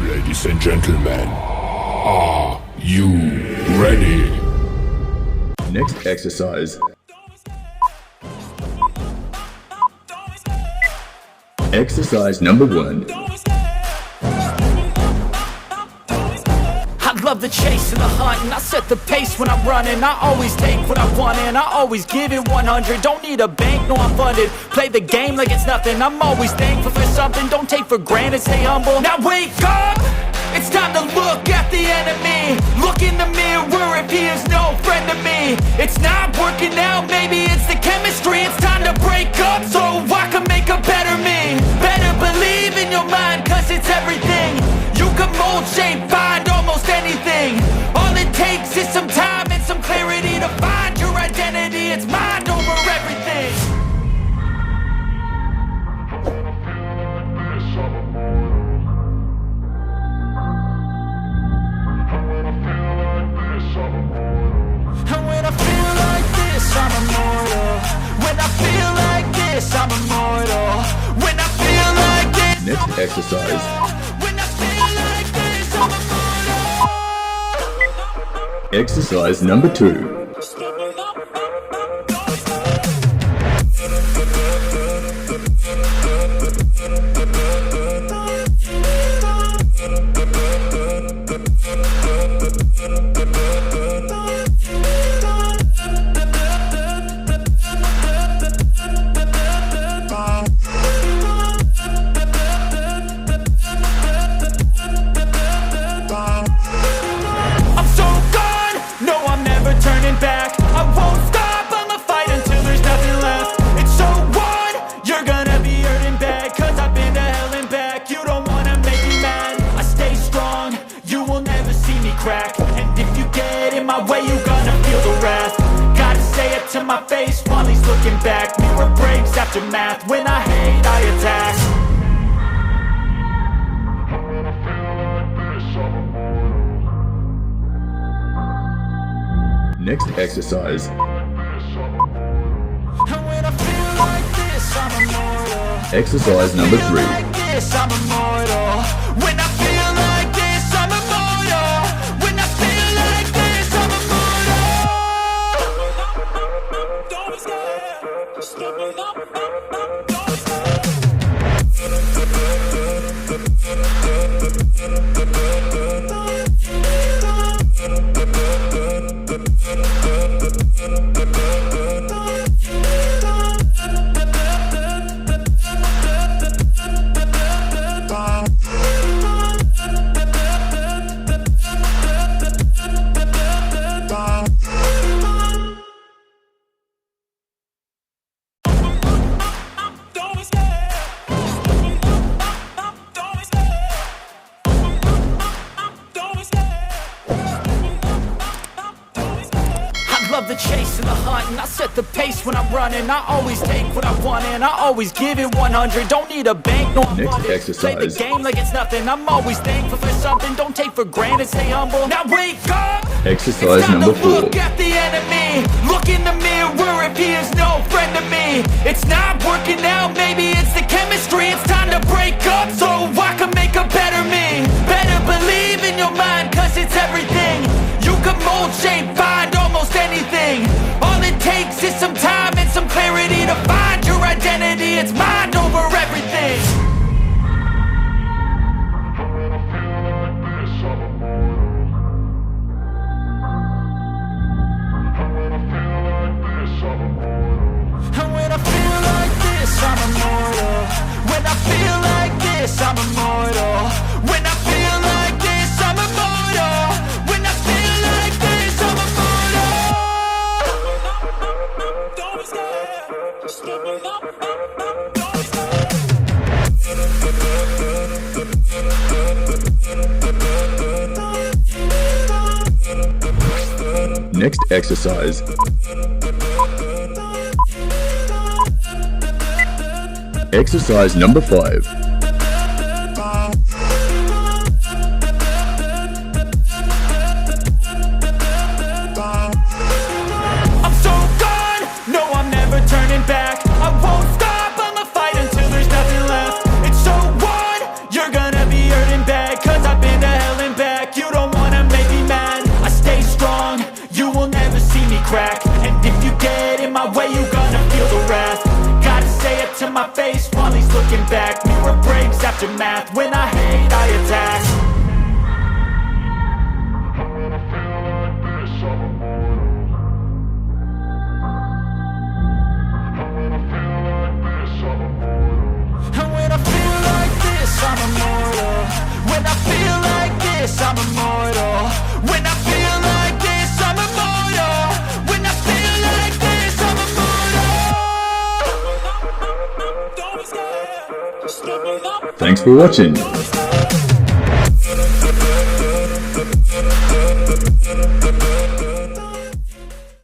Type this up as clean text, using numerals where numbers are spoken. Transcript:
Ladies and gentlemen, are you ready? Next exercise. Exercise number 1. I love the chase and the hunt, and I set the pace when I'm running. I always take what I want and I always give it 100. Don't need a bank, no I'm funded. Play the game like it's nothing. I'm always thankful for something. Don't take for granted, stay humble. Now wake up! It's time to look at the enemy. Look in the mirror if he is no friend to me. It's not working out, maybe it's the chemistry. It's time to break up so I can make a better me. Better believe in your mind, cause it's everything. You can mold, shape, find almost anything. All it takes is some time and some clarity to find your identity. It's mind over everything. And when I feel like this, I'm immortal. When I feel like this, I'm immortal. When I feel like this, Next exercise. when I feel like this, I'm immortal. Exercise number 2. I'm so gone, no I'm never turning back. I won't stop, I'ma fight until there's nothing left. It's so on, you're gonna be hurting bad. Cause I've been to hell and back. You don't wanna make me mad. I stay strong, you will never see me crack. And if you get in my way, you gonna feel the wrath. Gotta say it to my face while he's looking back. Mirror breaks after math, when I hate I attack. Next exercise. And when I feel like this, I'm immortal. Exercise number 3. Like this, I'm immortal. When I feel like this, I'm immortal. When I feel like this, I'm immortal. Don't be scared. Step it up. Don't be love the chase and the hunt, and I set the pace when I'm running. I always take what I want and I always give it 100. Don't need a bank, no I'm Next funded. exercise. Play the game like it's nothing. I'm always thankful for something. Don't take for granted, stay humble. Now wake up! Exercise It's time number to 4. look at the enemy. Look in the mirror if he is no friend to me. It's not working out, maybe it's the chemistry. It's time to break up so I can make a better me. Better believe in your mind, cause it's everything. You can mold, shape, find almost anything. All it takes is some time and some clarity to find your identity. It's mind over everything. And when I feel like this, I'm immortal. When I feel like this, I'm immortal. When I feel like this, I'm immortal. When I feel like this, I'm immortal. Don't be scared. Step it up. Don't be Next exercise. Exercise number 5. I'm so gone, no I'm never turning back. I won't stop, I'ma fight until there's nothing left. It's so on, you're gonna be hurting bad. Cause I've back. Mirror breaks after math. When I hate, I attack. And when I feel like this, I'm immortal. When I feel like this, I'm immortal. When I feel like this, I'm immortal. When I feel like this, I'm immortal. Thanks for watching.